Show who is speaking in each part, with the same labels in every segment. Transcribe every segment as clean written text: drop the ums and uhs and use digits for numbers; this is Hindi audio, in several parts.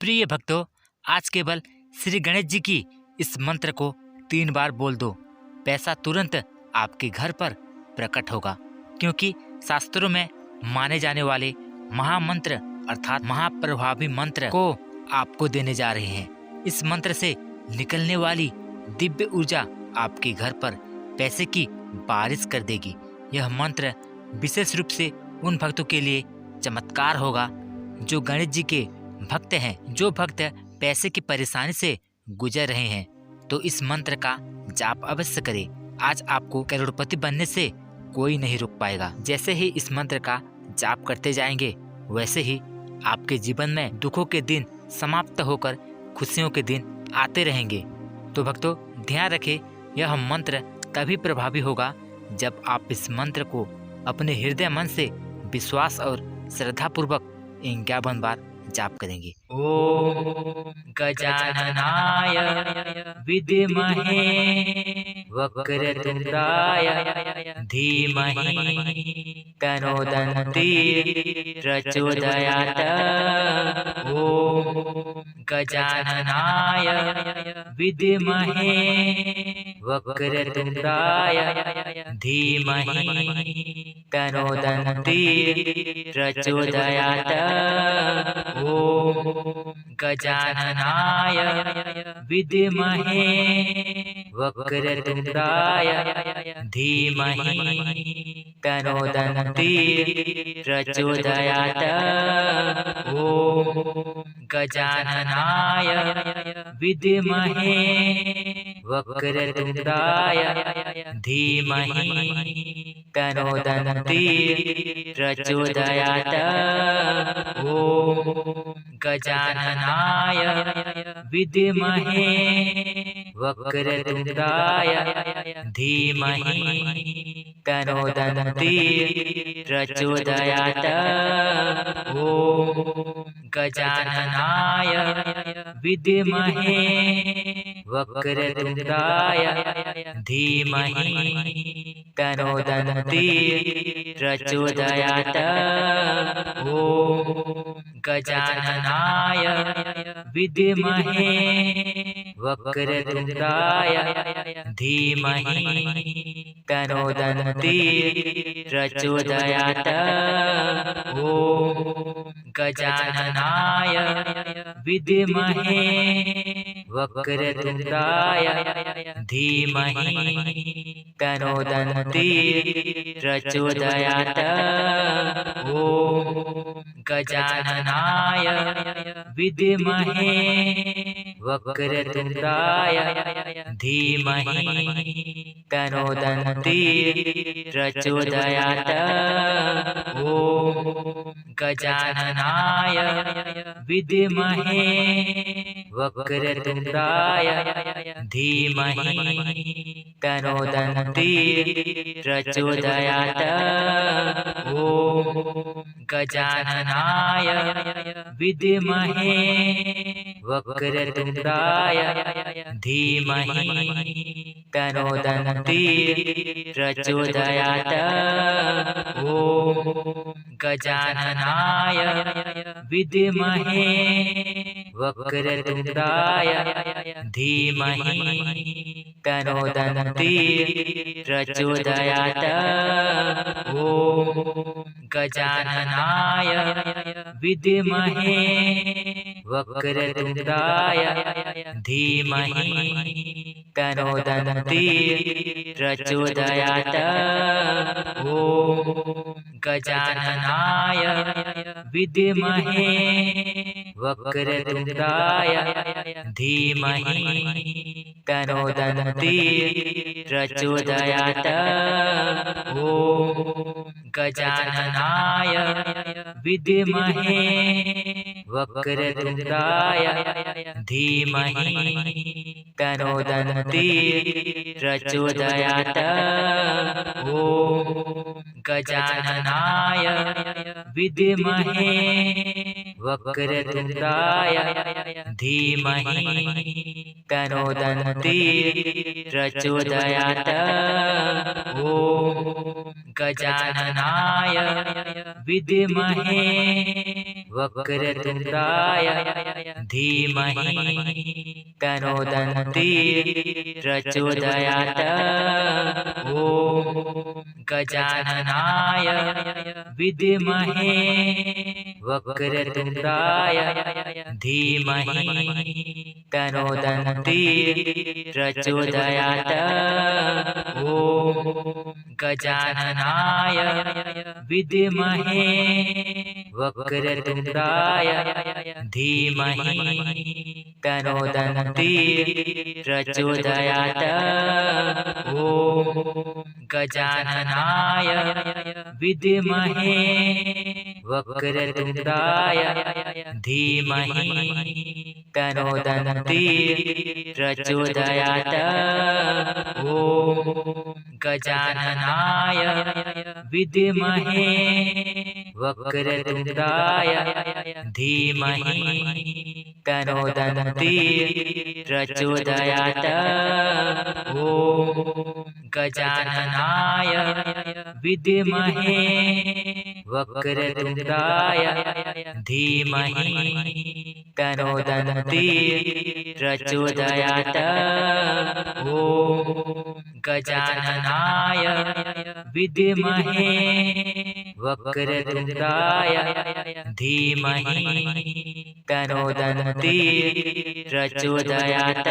Speaker 1: प्रिय भक्तों, आज केवल श्री गणेश जी की इस मंत्र को 3 बार बोल दो, पैसा तुरंत आपके घर पर प्रकट होगा। क्योंकि शास्त्रों में माने जाने वाले महामंत्र अर्थात महाप्रभावी मंत्र को आपको देने जा रहे हैं। इस मंत्र से निकलने वाली दिव्य ऊर्जा आपके घर पर पैसे की बारिश कर देगी। यह मंत्र विशेष रूप से उन भक्तों के लिए चमत्कार होगा जो गणेश जी के भक्त हैं। जो भक्त पैसे की परेशानी से गुजर रहे हैं तो इस मंत्र का जाप अवश्य करें। आज आपको करोड़पति बनने से कोई नहीं रोक पाएगा। जैसे ही इस मंत्र का जाप करते जाएंगे वैसे ही आपके जीवन में दुखों के दिन समाप्त होकर खुशियों के दिन आते रहेंगे। तो भक्तों, ध्यान रखें, यह मंत्र तभी प्रभावी होगा जब आप इस मंत्र को अपने हृदय मन से विश्वास और श्रद्धा पूर्वक 51 बार जाप करेंगे। ओम गजाननाय विद्महे वक्रतुंडाय धीमहि तन्नो दन्ति प्रचोदयात्। ओम गजाननाय विद्महे वक्रतुंडाय धीमहि तन्नो दन्ति प्रचोदयात्। ओम गजाननाय विद्महे वक्रतुंडाय धीमहि तन्नो दन्ति प्रचोदयात्। ओम गजाननाय विद्महे वक्रतुंडाय धीमहि तन्नो दन्ति प्रचोदयात्। ओम गजाननाय विद्महे वक्रतुंडाय धीमहि तन्नो दन्ति प्रचोदयात्। ओम गजाननाय विद्महे वक्रतुंडाय धीमहि तन्नो दन्ति प्रचोदयात्। ओम गजाननाय विद्महे वक्रतुंडाय धीमहि तन्नो दन्ति प्रचोदयात्। ओम गजाननाय विद्महे वक्रतुंडाय धीमहि तन्नो दन्ति प्रचोदयात्। ओम गजाननाय विद्महे वक्रतुंडाय धीमहि तन्नो दन्ति प्रचोदयात्। ओम गजाननाय विद्महे वक्रतुंडाय धीमहि तन्नो दन्ति प्रचोदयात्। ओम गजाननाय विद्महे वक्रतुंडाय धीमहि तन्नो दन्ति प्रचोदयात्। ओम गजाननाय विद्महे वक्रतुंडाय धीमहि तन्नो दन्ति प्रचोदयात्। ओम गजाननाय विद्महे वक्रतुंडाय धीमहि तन्नो दन्ति प्रचोदयात्। ओम गजाननाय विद्महे वक्रतुंडाय धीमहि तन्नो दन्ति प्रचोदयात्। ओम गजाननाय विद्महे वक्रतुंडाय धीमहि तन्नो दन्ति प्रचोदयात्। ओम गजाननाय विद्महे वक्रतुंडाय धीमहि तन्नो दन्ति प्रचोदयात्। ॐ गजाननाय विद्महे वक्रतुण्डाय धीमहि तन्नो दन्ति प्रचोदयात्। ॐ गजाननाय विद्महे वक्रतुण्डाय धीमहि तन्नो दन्ति प्रचोदयात्। ॐ गजाननाय विद्महे वक्रतुण्डाय धीमहि तन्नो दन्ति प्रचोदयात्। ॐ गजाननाय विद्महे वक्रतुण्डाय धीमहि तन्नो दन्ति प्रचोदयात्। ॐ गजाननाय विद्महे वक्रतुण्डाय धीमहि तन्नो दन्ति प्रचोदयात्। ॐ गजाननाय विद्महे वक्रतुण्डाय धीमहि तन्नो दन्ति प्रचोदयात्। ॐ गजाननाय विद्महे वक्रतुण्डाय धीमहि तन्नो दन्ति प्रचोदयात्।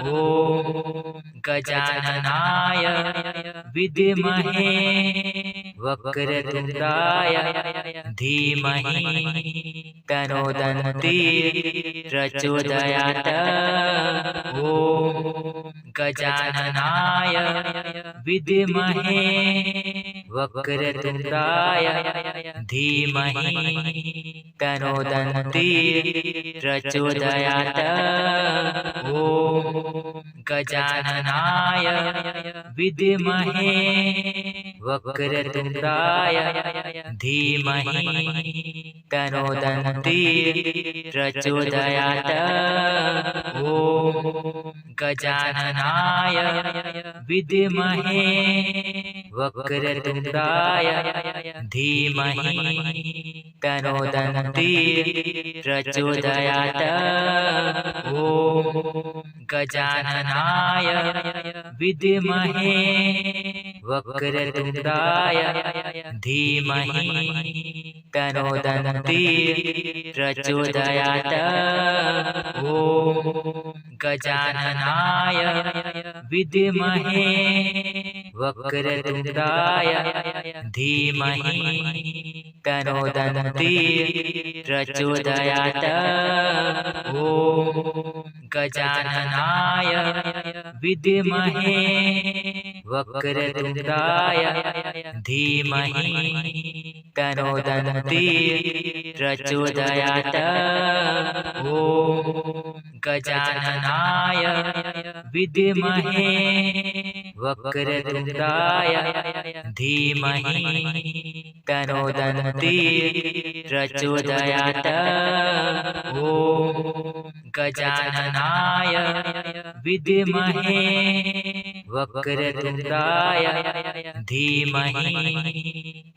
Speaker 1: ॐ गजाननाय विद्महे वक्रतुण्डाय धीमहि तन्नो दन्ति प्रचोदयात्। ॐ गजाननाय विद्महे वक्रतुण्डाय धीमहि तन्नो दन्ति प्रचोदयात्। ॐ गजाननाय विद्महे वक्रतुण्डाय धीमहि तन्नो दन्ति प्रचोदयात्। ॐ गजाननाय विद्महे वक्रतुण्डाय धीमहि तन्नो दन्ति प्रचोदयात्। ॐ गजाननाय विद्महे वक्रतुण्डाय धीमहि तन्नो दन्ति प्रचोदयात्। ॐ गजाननाय विद्महे वक्रतुण्डाय धीमहि तन्नो दन्ति प्रचोदयात्। ॐ गजाननाय विद्महे वक्रतुण्डाय धीमहि तन्नो दन्ति प्रचोदयात्। ॐ गजाननाय विद्महे वक्रतुण्डाय धीमहि तन्नो दन्ति प्रचोदयात्। ॐ गजाननाय विद्महे वक्रतुण्डाय धीमहि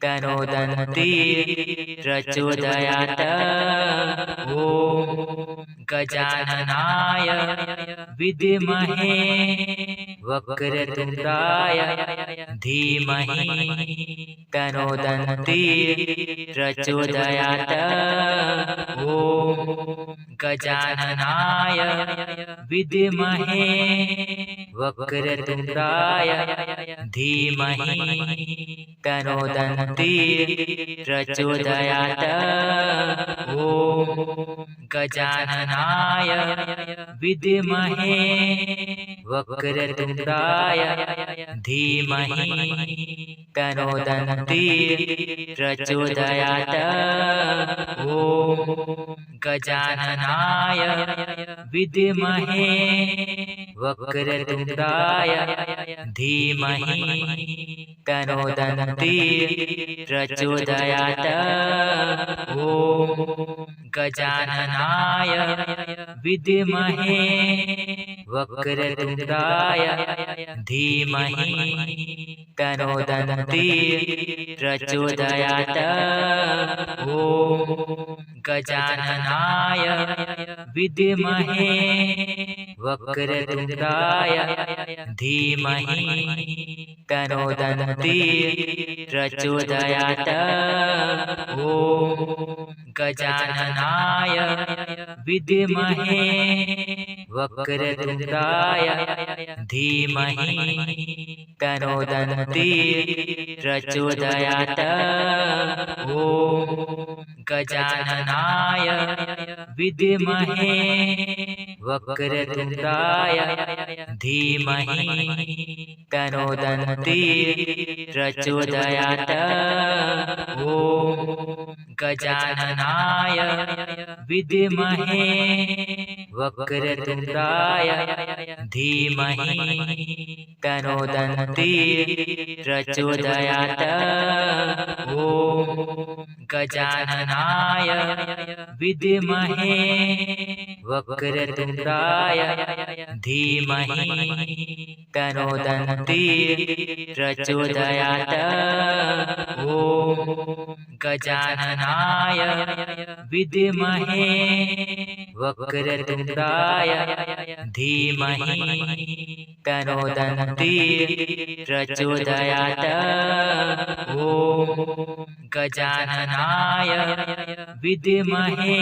Speaker 1: तन्नो दन्ति प्रचोदयात्। ॐ गजाननाय विद्महे वक्रतुण्डाय धीमहि तन्नो दन्ति प्रचोदयात्। ॐ गजाननाय विद्महे वक्रतुण्डाय धीमहि तन्नो दन्ति प्रचोदयात्। ॐ गजाननाय विद्महे वक्रतुण्डाय धीमहि तन्नो दन्ती प्रचोदयात्। ॐ गजाननाय विद्महे वक्रतुण्डाय धीमहि तन्नो दन्ती प्रचोदयात्। ॐ गजाननाय विद्महे वक्रतुण्डाय धीमहि तन्नो दन्ती प्रचोदयात्। ॐ गजाननाय विद्महे वक्रतुण्डाय धीमहि तन्नो दन्ती प्रचोदयात्। ॐ गजाननाय विद्महे वक्रतुण्डाय धीमहि तन्नो दन्ती प्रचोदयात्। ॐ गजाननाय विद्महे वक्रतुण्डाय धीमहि तन्नो दन्ती प्रचोदयात्। ॐ गजाननाय विद्महे वक्रतुण्डाय धीमहि तन्नो दन्ती प्रचोदयात्। ॐ गजाननाय विद्महे वक्रतुण्डाय धीमहि तन्नो दन्ती प्रचोदयात्। ॐ गजाननाय विद्महे वक्रतुण्डाय धीमहि तन्नो दन्ती प्रचोदयात्। ॐ गजाननाय विद्महे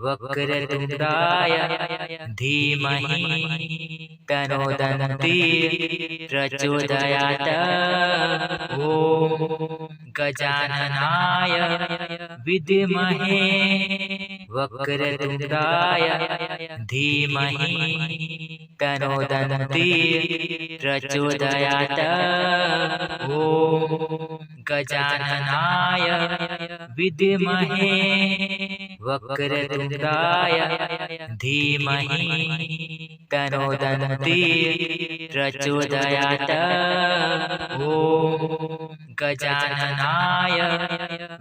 Speaker 1: वक्रतुण्डाय धीमहि तन्नो दन्ती प्रचोदयात्। ॐ गजाननाय विद्महे वक्रतुण्डाय धीमहि तन्नो दन्ती प्रचोदयात्। ॐ गजाननाय विद्महे वक्रतुण्डाय धीमहि तन्नो दन्ती प्रचोदयात्। ॐ गजाननाय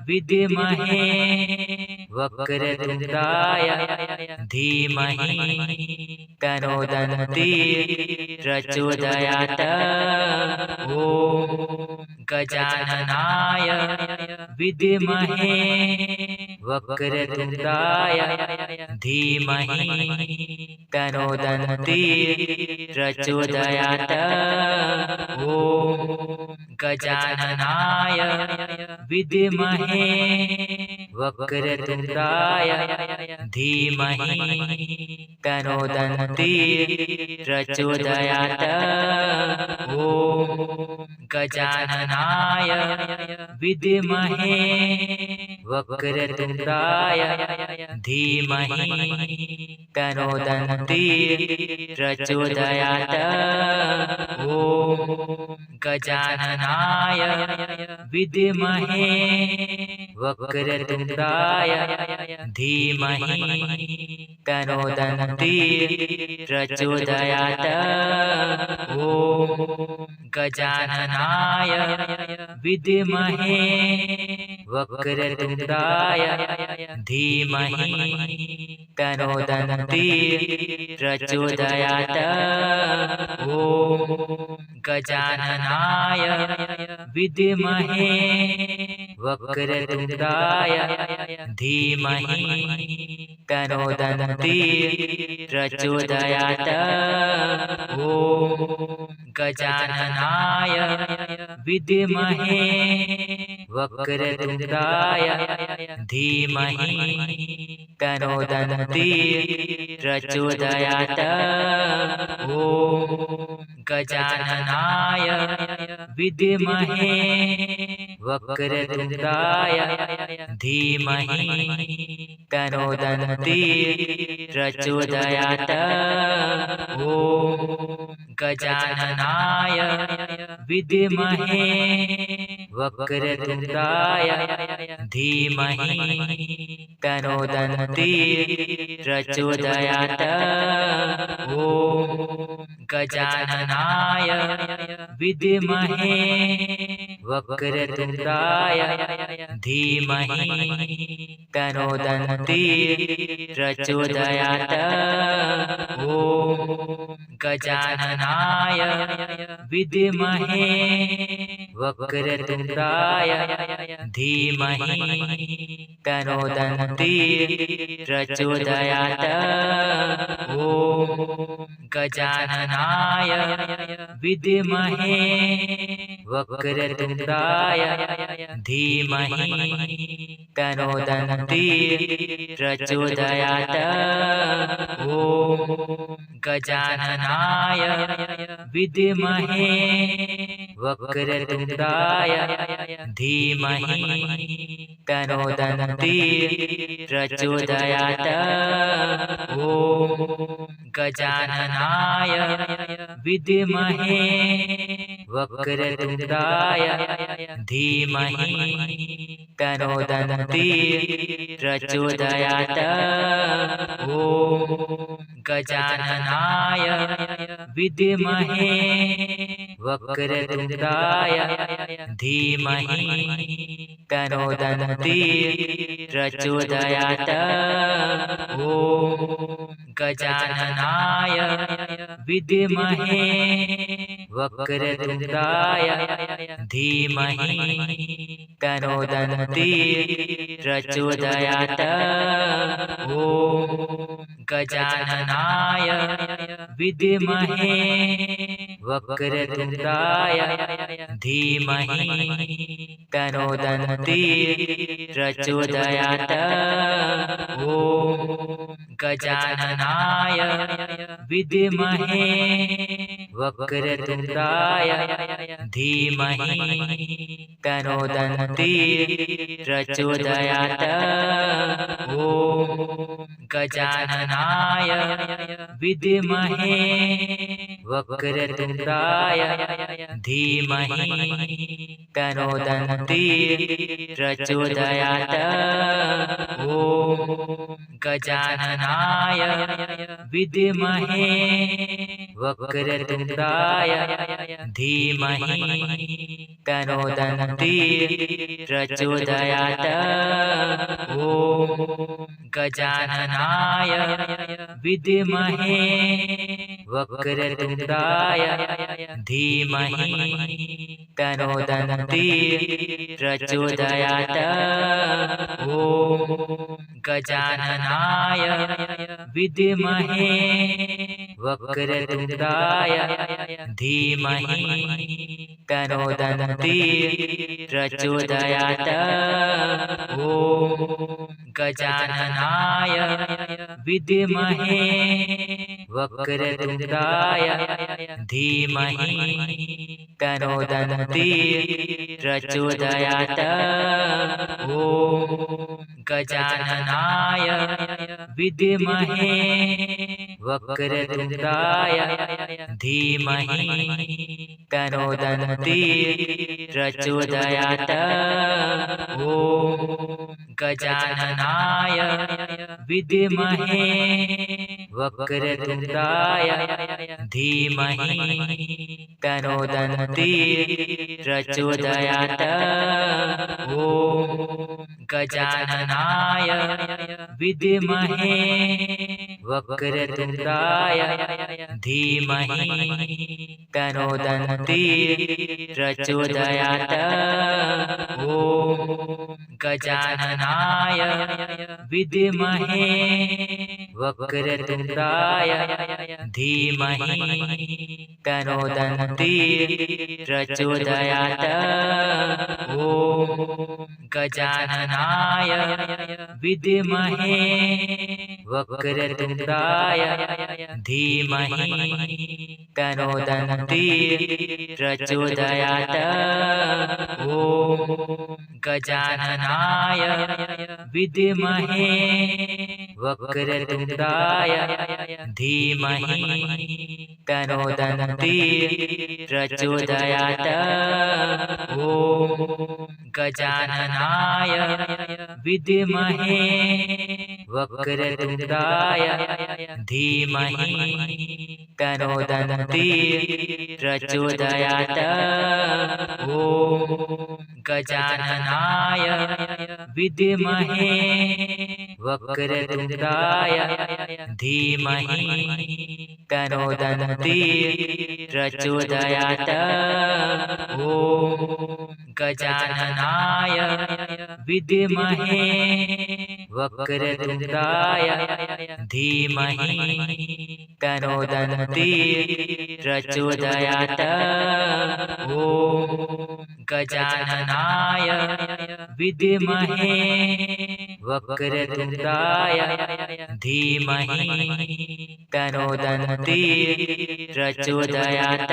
Speaker 1: विद्महे वक्रतुण्डाय धीमहि तन्नो दन्ती प्रचोदयात्। ॐ गजाननाय विद्महे वक्रतुण्डाय धीमहि तन्नो दन्ती प्रचोदयात्। ॐ गजाननाय विद्महे वक्रतुण्डाय धीमहि तन्नो दन्ती प्रचोदयात्। ॐ गजाननाय विद्महे वक्रतुण्डाय धीमहि तन्नो दन्ती प्रचोदयात्। ॐ गजाननाय विद्महे वक्रतुण्डाय धीमहि तन्नो दन्ती प्रचोदयात्। ॐ गजाननाय विद्महे वक्रतुण्डाय धीमहि तन्नो दन्ती प्रचोदयात्। ॐ गजाननाय विद्महे वक्रतुण्डाय धीमहि तन्नो दन्ती प्रचोदयात्। ॐ गजाननाय विद्महे वक्रतुण्डाय धीमहि तन्नो दन्ती प्रचोदयात्। ॐ गजाननाय विद्महे वक्रतुण्डाय धीमहि तन्नो दन्ती प्रचोदयात्। ॐ गजाननाय विद्महे वक्रतुण्डाय धीमहि तन्नो दन्ती प्रचोदयात्। ॐ गजाननाय विद्महे वक्रतुण्डाय धीमहि तन्नो दन्ती प्रचोदयात्। ॐ गजाननाय विद्महे वक्रतुण्डाय धीमहि तन्नो दन्ती प्रचोदयात्। ॐ गजाननाय विद्महे वक्रतुण्डाय धीमहि तन्नो दन्ती प्रचोदयात्। ॐ गजाननाय विद्महे वक्रतुण्डाय धीमहि तन्नो दन्ती प्रचोदयात्। ॐ गजाननाय विद्महे वक्रतुण्डाय धीमहि तन्नो दन्ती प्रचोदयात्। ॐ गजाननाय विद्महे वक्रतुण्डाय धीमहि तन्नो दन्ती प्रचोदयात्। ॐ गजाननाय विद्महे वक्रतुण्डाय धीमहि तन्नो दन्ती प्रचोदयात्। ॐ गजाननाय विद्महे वक्रतुण्डाय धीमहि तन्नो दन्ती प्रचोदयात्। ॐ गजाननाय विद्महे वक्रतुण्डाय धीमहि तन्नो दन्ती प्रचोदयात्। ॐ गजाननाय विद्महे वक्रतुण्डाय धीमहि तन्नो दन्ती प्रचोदयात्। ॐ गजाननाय विद्महे वक्रतुण्डाय धीमहि तन्नो दन्ती प्रचोदयात्। ॐ गजाननाय विद्महे वक्रतुण्डाय धीमहि तन्नो दन्ती प्रचोदयात्। ॐ गजाननाय विद्महे वक्रतुण्डाय धीमहि तन्नो दन्ती प्रचोदयात्। ॐ गजाननाय विद्महे वक्रतुण्डाय धीमहि तन्नो दन्ती प्रचोदयात्। ॐ गजाननाय विद्महे वक्रतुण्डाय धीमहि तन्नो दन्ती प्रचोदयात्। ॐ गजाननाय विद्महे वक्रतुण्डाय धीमहि तन्नो दन्ती प्रचोदयात्। ॐ गजाननाय विद्महे वक्रतुण्डाय धीमहि तन्नो दन्ती प्रचोदयात्। ॐ गजाननाय विद्महे वक्रतुण्डाय धीमहि तन्नो दन्ती प्रचोदयात्। ॐ गजाननाय विद्महे वक्रतुण्डाय धीमहि तन्नो दन्ती प्रचोदयात्। ॐ गजाननाय विद्महे वक्रतुण्डाय धीमहि तन्नो दन्ती प्रचोदयात्। ॐ गजाननाय विद्महे वक्रतुण्डाय धीमहि तन्नो दन्ती प्रचोदयात्। ॐ गजाननाय विद्महे वक्रतुण्डाय धीमहि तन्नो दन्ती प्रचोदयात्। ॐ गजाननाय विद्महे वक्रतुण्डाय धीमहि तन्नो दन्ती प्रचोदयात्। ॐ गजाननाय विद्महे वक्रतुण्डाय धीमहि तन्नो दन्ती प्रचोदयात्।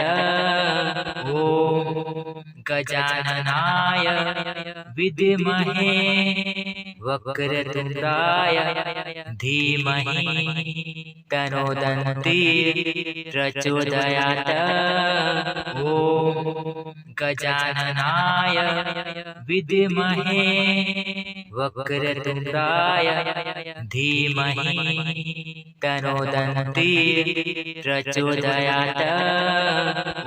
Speaker 1: ॐ गजाननाय विद्महे वक्रतुण्डाय धीमहि तन्नो दन्ती प्रचोदयात्। ॐ गजाननाय विद्महे वक्रतुण्डाय धीमहि तन्नो दन्ती प्रचोदयात्।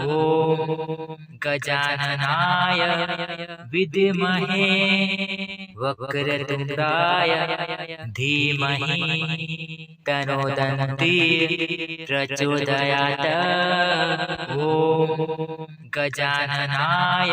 Speaker 1: ॐ गजाननाय विद्महे वक्रतुण्डाय धीमहि तन्नो दन्ती प्रचोदयात्। ॐ गजाननाय